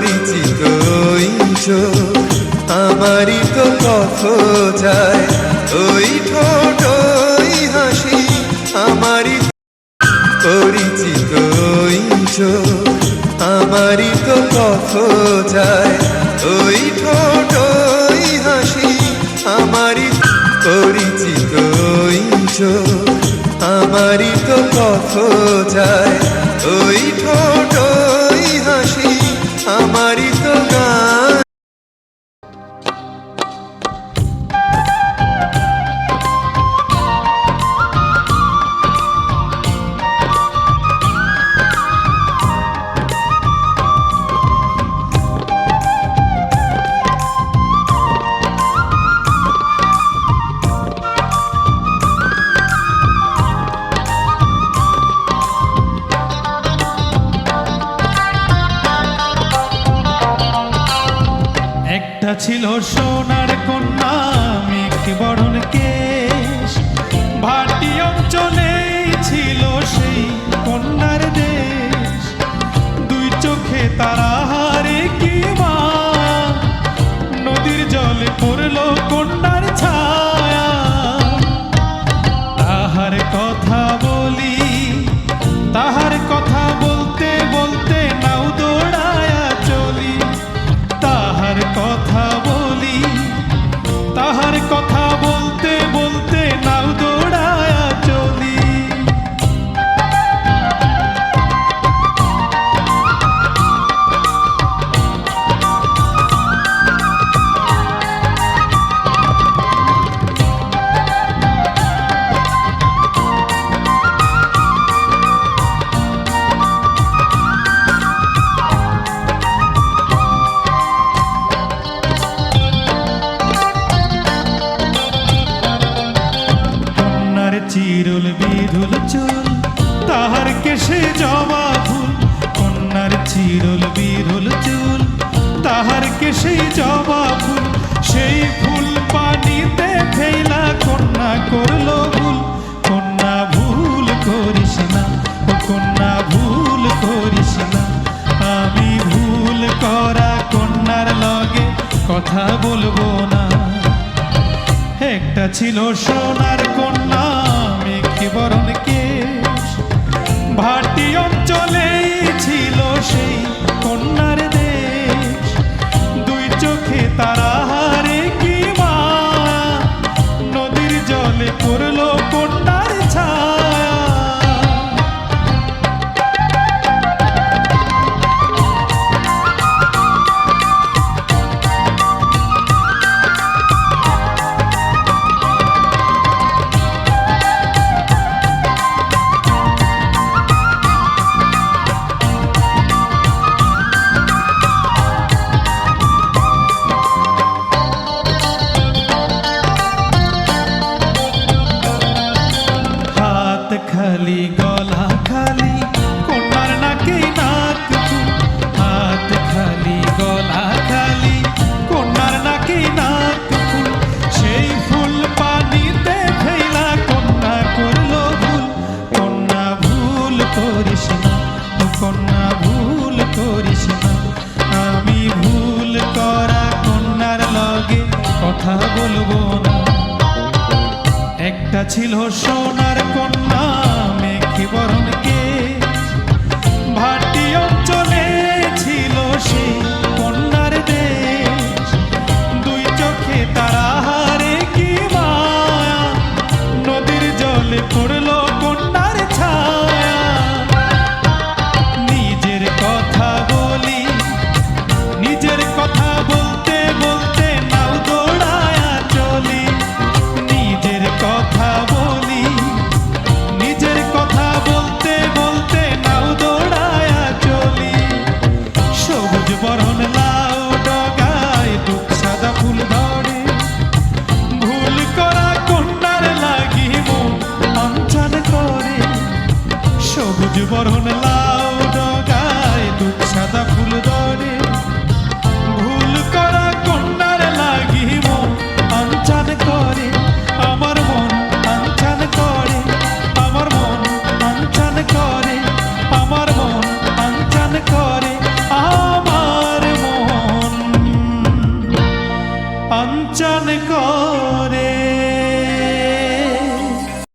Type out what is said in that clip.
পরিচিত ওই চোখ আমারই তো পথ যায়, ওই ঠোঁট ওই হাসি আমারই পরিচিত ওই চোখ আমারই তো পথ যায়, ওই ঠোঁট ওই হাসি আমারই পরিচিত ওই চোখ আমারই তো পথ যায়, ওই ঠোঁট ওই হাসি আমারই তো গান। একটা ছিল সোনার কন্যা মেঘ বরণ কেশ, ভাটি অঞ্চলে ছিল সেই কন্যার দেশ। দুই চোখে তারা হারে কি মা, নদীর জলে পড়ল কন্যার ছায়া। তাহার কথা বলি, তাহার কথা বলতে বলতে নাও দৌড়ায়া চলি। তাহার কথা বলি, তাহার কথা বলতে বলতে নাও দৌড়ায়া চলি। চিরুল বিধুল চুল তাহার কেশে জবা ফুল, কন্যার চিরুল বিধুল চুল তাহার কেশে জবা ফুল। সেই ফুল পানিতে ফেলা কন্যা করলো ভুল। কন্যা ভুল করিস না, কন্যা ভুল করিস না। আমি ভুল করা কন্যার লগে কথা বলবো না। একটা ছিল সোনার কন্যা মেঘ বরণ কেশ, ভাটি অঞ্চলে ছিল সেই কন্যার দেশ। দুই চোখে তারা হারে কি মা, নদীর জলে পড়ল কন্যার ছায়া। খালি গলা খালি কন্যার নাকে নাক ফুল, হাত খালি গলা খালি কন্যার নাকে নাক ফুল। সেই ফুল পানিতে ফেলা কন্যা করলো ভুল। কন্যা ভুল করিস না, কন্যা ভুল করিস না। আমি ভুল করা কন্যার লগে কথা বলবো না। একটা ছিল সোনার কন্যা মেঘ বরণ কেশ, ভাটি অঞ্চলে ছিল সেই কন্যার দেশ। দুই চোখে তারা হারে কি মায়া, নদীর জলে পড়ল কন্যার ছায়া। নিজের কথা বলি, নিজের কথা বলতে বলতে নাও দৌড়ায়া চলি। নিজের কথা বলি, নিজের কথা বলতে বলতে নাও দৌড়ায়া চলি। সবুজ বরণ লাউ ডগায় দুঃখ সাদা ফুল ধরে, ভুল করা কন্যার লাগি মন অঞ্চল করে। সবুজ বরণ